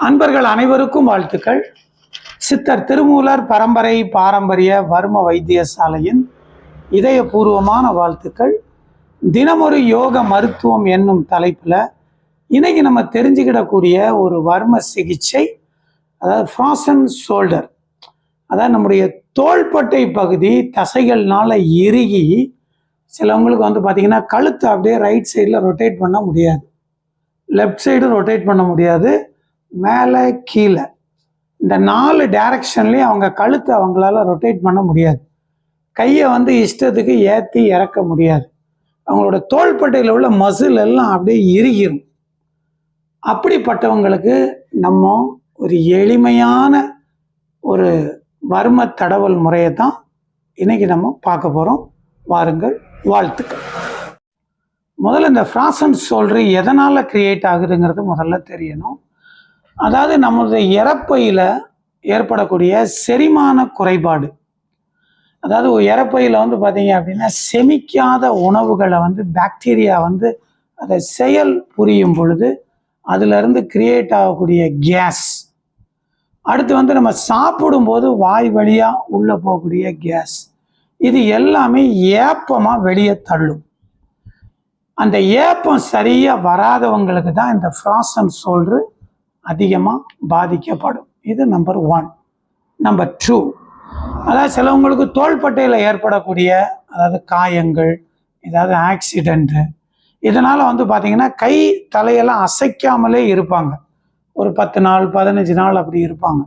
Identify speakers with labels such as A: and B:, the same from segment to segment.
A: அன்பர்கள் அனைவருக்கும் வாழ்த்துக்கள். சித்தர் திருமூலர் பரம்பரை பாரம்பரிய வர்ம வைத்தியசாலையின் இதயபூர்வமான வாழ்த்துக்கள். தினமொரு யோக மருத்துவம் என்னும் தலைப்பில் இன்னைக்கு நம்ம தெரிஞ்சுக்கிடக்கூடிய ஒரு வர்ம சிகிச்சை, அதாவது ஃப்ராசன் ஷோல்டர், அதாவது நம்முடைய தோள்பட்டை பகுதி தசைகள்னால இறுகி சிலவங்களுக்கு பார்த்தீங்கன்னா கழுத்தை அப்படியே ரைட் சைடில் ரொட்டேட் பண்ண முடியாது, லெஃப்ட் சைடு ரொட்டேட் பண்ண முடியாது, மேலே கீழே இந்த 4 டைரக்ஷன்லேயும் அவங்க கழுத்தை அவங்களால ரொட்டேட் பண்ண முடியாது, கையை இஷ்டத்துக்கு ஏற்றி இறக்க முடியாது, அவங்களோட தோள்பட்டையில் உள்ள மசில் எல்லாம் அப்படியே இறுகிரும். அப்படிப்பட்டவங்களுக்கு நம்ம ஒரு எளிமையான ஒரு வர்ம தடவல் முறையை தான் இன்னைக்கு நம்ம பார்க்க போகிறோம். வாருங்கள், வாழ்த்துக்கள். முதல்ல இந்த ஃப்ராசன் ஷோல்டர் எதனால் கிரியேட் ஆகுதுங்கிறது முதல்ல தெரியணும். அதாவது நம்மளுடைய இறப்பையில் ஏற்படக்கூடிய செரிமான குறைபாடு, அதாவது இறப்பையில் பார்த்தீங்க அப்படின்னா செமிக்காத உணவுகளை பாக்டீரியா அதை செயல் புரியும் பொழுது அதிலிருந்து கிரியேட் ஆகக்கூடிய கேஸ், அடுத்து நம்ம சாப்பிடும்போது வாய் வழியாக உள்ளே போகக்கூடிய கேஸ், இது எல்லாமே ஏப்பமாக வெளியே தள்ளும். அந்த ஏப்பம் சரியாக வராதவங்களுக்கு தான் இந்த ஃப்ராசன் ஷோல்டர் அதிகமாக பாதிக்கப்படும். இது நம்பர் 1. நம்பர் 2, அதாவது சிலவங்களுக்கு தோள்பட்டையில் ஏற்படக்கூடிய அதாவது காயங்கள், ஏதாவது ஆக்சிடெண்ட்டு, இதனால் பார்த்தீங்கன்னா கை தலையெல்லாம் அசைக்காமலே இருப்பாங்க, ஒரு 10 நாள் 15 நாள் அப்படி இருப்பாங்க.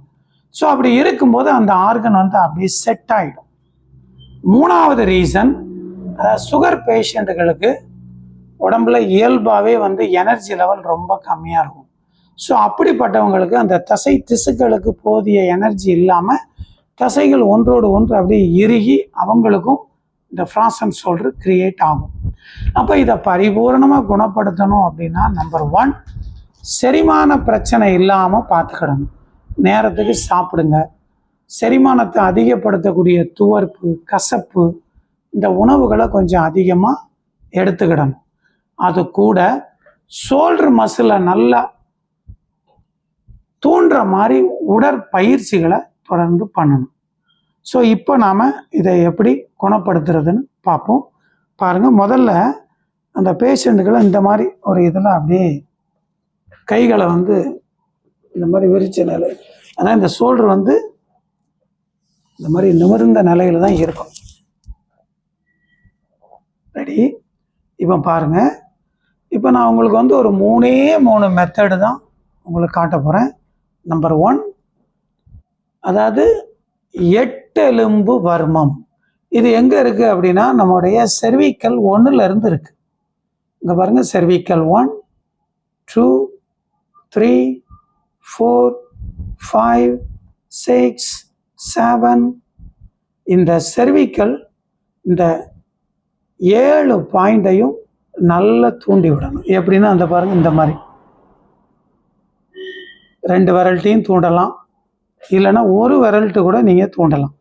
A: ஸோ அப்படி இருக்கும்போது அந்த ஆர்கன் அப்படியே செட் ஆகிடும். 3வது ரீசன், அதாவது சுகர் பேஷண்ட்டுகளுக்கு உடம்புல இயல்பாகவே எனர்ஜி லெவல் ரொம்ப கம்மியாக இருக்கும். ஸோ அப்படிப்பட்டவங்களுக்கு அந்த தசை திசுக்களுக்கு போதிய எனர்ஜி இல்லாமல் தசைகள் ஒன்றோடு ஒன்று அப்படியே இறுகி அவங்களுக்கும் இந்த ஃப்ராசன் ஷோல்டர் கிரியேட் ஆகும். அப்போ இதை பரிபூர்ணமாக குணப்படுத்தணும் அப்படின்னா நம்பர் 1, செரிமான பிரச்சனை இல்லாமல் பார்த்துக்கிடணும். நேரத்துக்கு சாப்பிடுங்க. செரிமானத்தை அதிகப்படுத்தக்கூடிய துவர்ப்பு, கசப்பு, இந்த உணவுகளை கொஞ்சம் அதிகமாக எடுத்துக்கிடணும். அது கூட ஷோல்டர் மசிலை நல்லா தூண்டுற மாதிரி உடற்பயிற்சிகளை தொடர்ந்து பண்ணணும். ஸோ இப்போ நாம் இதை எப்படி குணப்படுத்துறதுன்னு பார்ப்போம். பாருங்கள், முதல்ல அந்த பேஷண்ட்டுகளை இந்த மாதிரி ஒரு இதில் அப்படியே கைகளை இந்த மாதிரி விரிச்ச நிலை, ஆனால் இந்த ஷோல்டர் இந்த மாதிரி நிமிர்ந்த நிலையில் தான் இருக்கும். ரெடி? இப்போ பாருங்கள், இப்போ நான் உங்களுக்கு ஒரு 3 மெத்தடு தான் உங்களுக்கு காட்ட போகிறேன். நம்பர் 1, அதாவது 8 எலும்பு வர்மம். இது எங்கே இருக்குது அப்படின்னா நம்முடைய செர்விக்கல் 1லேருந்து இருக்குது. இங்கே பாருங்கள், செர்விக்கல் 1, 2, 3, 4, 5, 6, 7. இந்த செர்விக்கல் இந்த 7 பாயிண்டையும் நல்லா தூண்டி விடணும். எப்படின்னா அந்த பாருங்கள், இந்த மாதிரி 2 விரல்ட்டையும் தூண்டலாம், இல்லைன்னா ஒரு விரல்ட்டு கூட நீங்கள் தூண்டலாம்.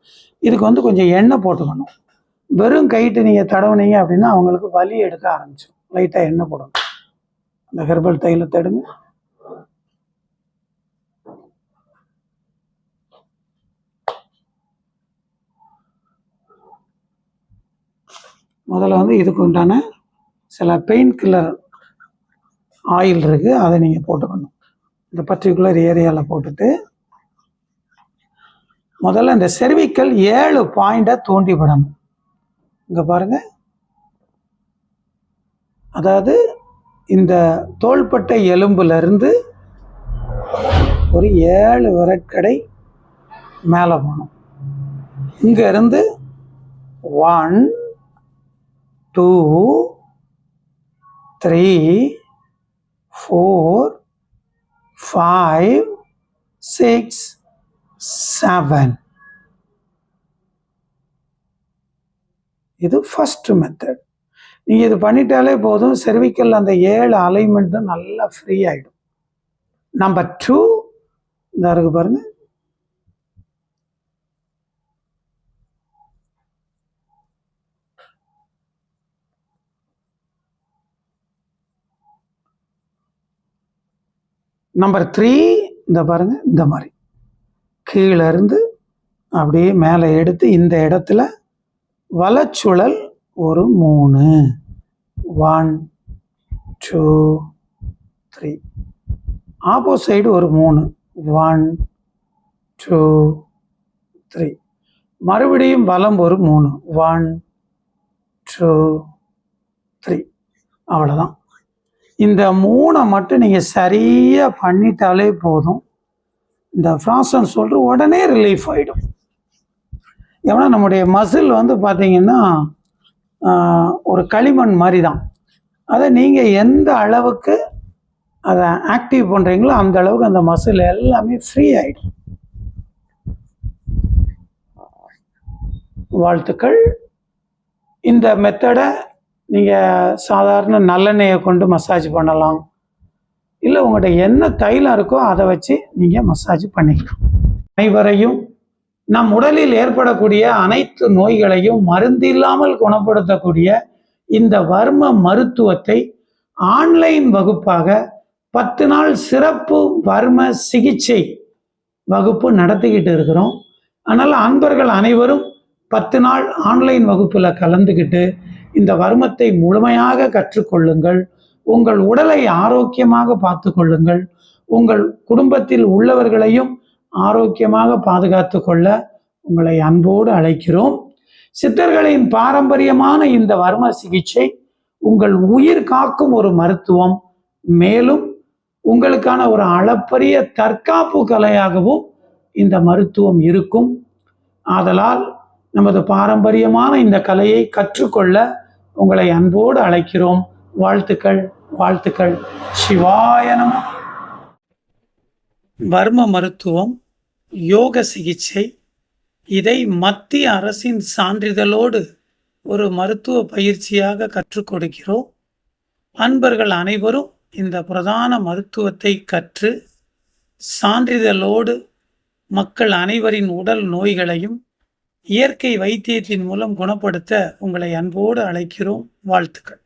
A: இதுக்கு கொஞ்சம் எண்ணெய் போட்டுக்கணும். வெறும் கைட்டு நீங்கள் தடவுனீங்க அப்படின்னா அவங்களுக்கு வலி எடுக்க ஆரம்பிச்சிடும். லைட்டாக எண்ணெய் போடணும். அந்த ஹெர்பல் தைலத்தை எடுங்க. முதல்ல இதுக்கு உண்டான சில பெயின் கில்லர் ஆயில் இருக்குது, அதை நீங்கள் போட்டுக்கணும். இந்த பர்டிகுலர் ஏரியாவில் போட்டுட்டு முதல்ல இந்த செர்விக்கல் 7 பாயிண்டை தூண்டி விடணும். இங்கே பாருங்கள், அதாவது இந்த தோள்பட்டை எலும்புலேருந்து ஒரு 7 விரட்கடை மேலே போகணும். இங்கேருந்து 1, 2, 3, 4, 5, 6, 7. இது ஃபர்ஸ்ட் மெத்தட். நீங்கள் இது பண்ணிட்டாலே போதும், செர்விக்கல் அந்த 7 அலைன்மெண்ட்டும் நல்லா ஃப்ரீ ஆகிடும். நம்பர் 2, இந்த இருக்கு பாருங்க, நம்பர் 3 இந்த பாருங்கள், இந்த மாதிரி கீழே இருந்து அப்படியே மேலே எடுத்து இந்த இடத்துல வலச்சுழல் ஒரு 3, 1 2 3, ஆப்போசைடு ஒரு 3, 1 2 3, மறுபடியும் வலம் ஒரு 3, 1 2 3. அவ்வளோதான். இந்த 3 மட்டும் நீங்கள் சரியாக பண்ணிட்டாலே போதும். இந்த ஃப்ராசன் சொல்கிற உடனே ரிலீஃப் ஆகிடும். ஏன்னா நம்முடைய மசில் வந்து பார்த்தீங்கன்னா ஒரு களிமண் மாதிரி தான். அதை நீங்கள் எந்த அளவுக்கு அதை ஆக்டிவ் பண்ணுறீங்களோ அந்த அளவுக்கு அந்த மசில் எல்லாமே ஃப்ரீ ஆகிடும். வாழ்த்துக்கள். இந்த மெத்தடை நீங்கள் சாதாரண நல்லெண்ணெயை கொண்டு மசாஜ் பண்ணலாம், இல்லை உங்கள்கிட்ட என்ன தைலம் இருக்கோ அதை வச்சு நீங்கள் மசாஜ் பண்ணிக்கலாம். அனைவரையும் நம் உடலில் ஏற்படக்கூடிய அனைத்து நோய்களையும் மருந்தில்லாமல் குணப்படுத்தக்கூடிய இந்த வர்ம மருத்துவத்தை ஆன்லைன் வகுப்பாக 10 நாள் சிறப்பு வர்ம சிகிச்சை வகுப்பு நடத்திக்கிட்டு இருக்கிறோம். அதனால் அன்பர்கள் அனைவரும் 10 நாள் ஆன்லைன் வகுப்பில் கலந்துக்கிட்டு இந்த வர்மத்தை முழுமையாக கற்றுக்கொள்ளுங்கள். உங்கள் உடலை ஆரோக்கியமாக பார்த்து கொள்ளுங்கள். உங்கள் குடும்பத்தில் உள்ளவர்களையும் ஆரோக்கியமாக பாதுகாத்து கொள்ள உங்களை அன்போடு அழைக்கிறோம். சித்தர்களின் பாரம்பரியமான இந்த வர்ம சிகிச்சை உங்கள் உயிர் காக்கும் ஒரு மருத்துவம். மேலும் உங்களுக்கான ஒரு அளப்பரிய தற்காப்பு கலையாகவும் இந்த மருத்துவம் இருக்கும். ஆதலால் நமது பாரம்பரியமான இந்த கலையை கற்றுக்கொள்ள உங்களை அன்போடு அழைக்கிறோம். வாழ்த்துக்கள், வாழ்த்துக்கள். சிவாய நம. வர்ம மருத்துவம், யோக சிகிச்சை, இதை மத்திய அரசின் சான்றிதழோடு ஒரு மருத்துவ பயிற்சியாக கற்றுக் கொடுக்கிறோம். அன்பர்கள் அனைவரும் இந்த பிரதான மருத்துவத்தை கற்று சான்றிதழோடு மக்கள் அனைவரின் உடல் நோய்களையும் இயற்கை வைத்தியத்தின் மூலம் குணப்படுத்த உங்களை அன்போடு அழைக்கிறோம். வாழ்த்துக்கள்.